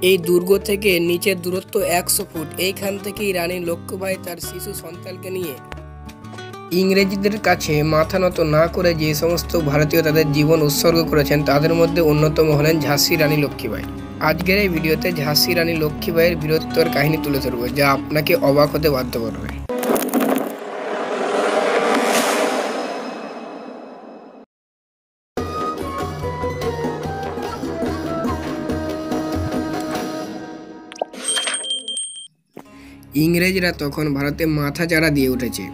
এই দুর্গ থেকে নিচের দূরত্ব 100 ফুট। এইখান থেকেই রানী লক্ষ্মীবাঈ তার শিশু সন্তানকে নিয়ে ইংরেজদের কাছে মাথা নত না করে যে সমস্ত ভারতীয় তাদের জীবন উৎসর্গ করেছেন তাদের মধ্যে অন্যতম হলেন ঝাঁসি রানী লক্ষ্মীবাঈ। আজকের এই ভিডিওতে ঝাঁসি রানী লক্ষ্মীবাঈয়ের বীরত্বের কাহিনী তুলে ধরব, যা আপনাকে অবাক হতে বাধ্য করবে। ইংরেজরা তখন ভারতে মাথা চাড়া দিয়ে উঠেছে।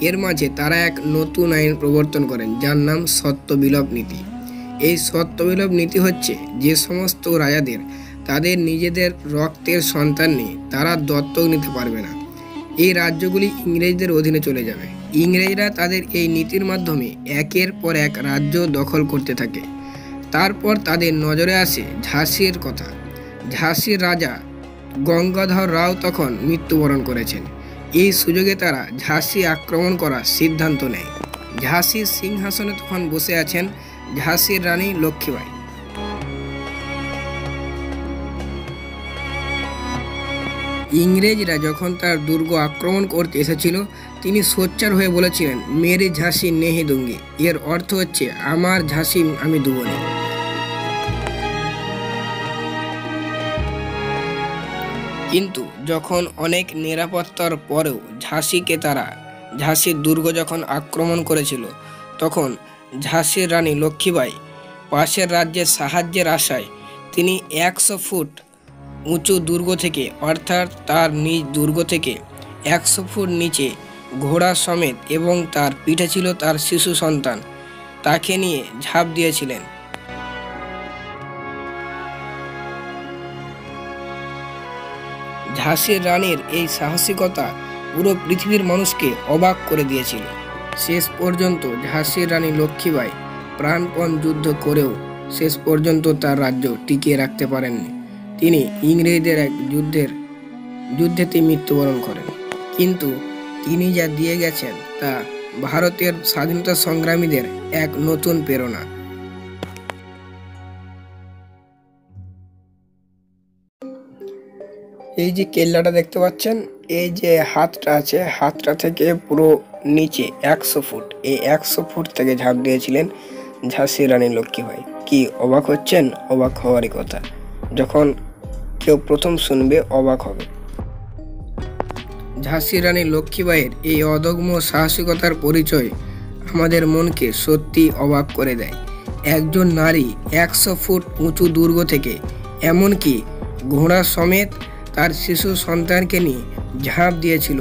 এর মাঝে তারা এক নতুন আইন প্রবর্তন করেন, যার নাম সত্যবিলোপ নীতি। এই সত্যবিলোপ নীতি হচ্ছে যে সমস্ত রাজাদের তাদের নিজেদের রক্তের সন্তান নেই তারা দত্তক নিতে পারবে না। এই রাজ্যগুলি ইংরেজদের অধীনে চলে যাবে। ইংরেজরা তাদের এই নীতির মাধ্যমে একের পর এক রাজ্য দখল করতে থাকে। তারপর তাদের নজরে আসে ঝাঁসির কথা। ঝাঁসির রাজা গঙ্গাধর রাও তখন মৃত্যুবরণ করেছেন। এই সুযোগে তারা ঝাঁসি আক্রমণ করার সিদ্ধান্ত নেয়। ঝাঁসির সিংহাসনে তখন বসে আছেন ঝাঁসির রানী লক্ষ্মীবাঈ। ইংরেজরা যখন তার দুর্গ আক্রমণ করতে এসেছিল তিনি সোচ্চার হয়ে বলেছিলেন, মেরি ঝাঁসি নেহি দুঙ্গি। এর অর্থ হচ্ছে আমার ঝাঁসি আমি দেব না। কিন্তু যখন অনেক নিরাপত্তার পরেও ঝাঁসির দুর্গ যখন আক্রমণ করেছিল, তখন ঝাঁসির রানী লক্ষ্মীবাঈ পাশের রাজ্যের সাহায্যের আশায় তিনি 100 ফুট উঁচু দুর্গ থেকে, অর্থাৎ তার নিজ দুর্গ থেকে 100 ফুট নিচে ঘোড়া সমেত এবং তার পিঠে ছিল তার শিশু সন্তান, তাকে নিয়ে ঝাঁপ দিয়েছিলেন। ঝাঁসির রানীর এই সাহসিকতা পুরো পৃথিবীর মানুষকে অবাক করে দিয়েছিল। শেষ পর্যন্ত ঝাঁসির রানী লক্ষ্মীবাঈ প্রাণপণ যুদ্ধ করেও শেষ পর্যন্ত তার রাজ্য টিকিয়ে রাখতে পারেননি। তিনি ইংরেজদের এক যুদ্ধেতে মৃত্যুবরণ করেন। কিন্তু তিনি যা দিয়ে গেছেন তা ভারতের স্বাধীনতা সংগ্রামীদের এক নতুন প্রেরণা। এই যে কেল্লাটা দেখতে পাচ্ছেন, এই যে হাতটা আছে, হাতটা থেকে পুরো নিচে 100 ফুট, এই 100 ফুট থেকে ঝাঁপ দিয়েছিলেন ঝাঁসির রানী লক্ষ্মীবাঈ। কি অবাক হচ্ছেন? অবাক হওয়ারই কথা। যখন কেউ প্রথম শুনবে অবাক হবে। ঝাঁসির রানী লক্ষ্মীবাঈয়ের এই অদম্য সাহসিকতার পরিচয় আমাদের মনকে সত্যি অবাক করে দেয়। একজন নারী 100 ফুট উঁচু দুর্গ থেকে, এমনকি ঘোড়া সমেত তার শিশু সন্তানকে নিয়ে ঝাঁপ দিয়েছিল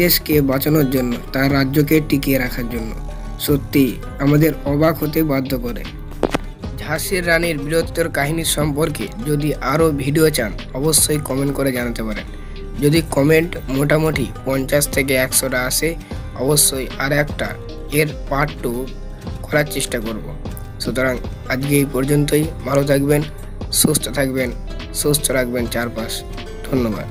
দেশকে বাঁচানোর জন্য, তার রাজ্যকে টিকিয়ে রাখার জন্য। সত্যি আমাদের অবাক হতে বাধ্য করে। ঝাঁসির রানীর বীরত্বের কাহিনী সম্পর্কে যদি আরও ভিডিও চান অবশ্যই কমেন্ট করে জানাতে পারেন। যদি কমেন্ট মোটামুটি 50 থেকে 100টা আসে অবশ্যই আর একটা এর পার্ট 2 করার চেষ্টা করব। সুতরাং আজকে এই পর্যন্তই। ভালো থাকবেন, সুস্থ থাকবেন, সুস্থ রাখবেন চারপাশ। ধন্যবাদ।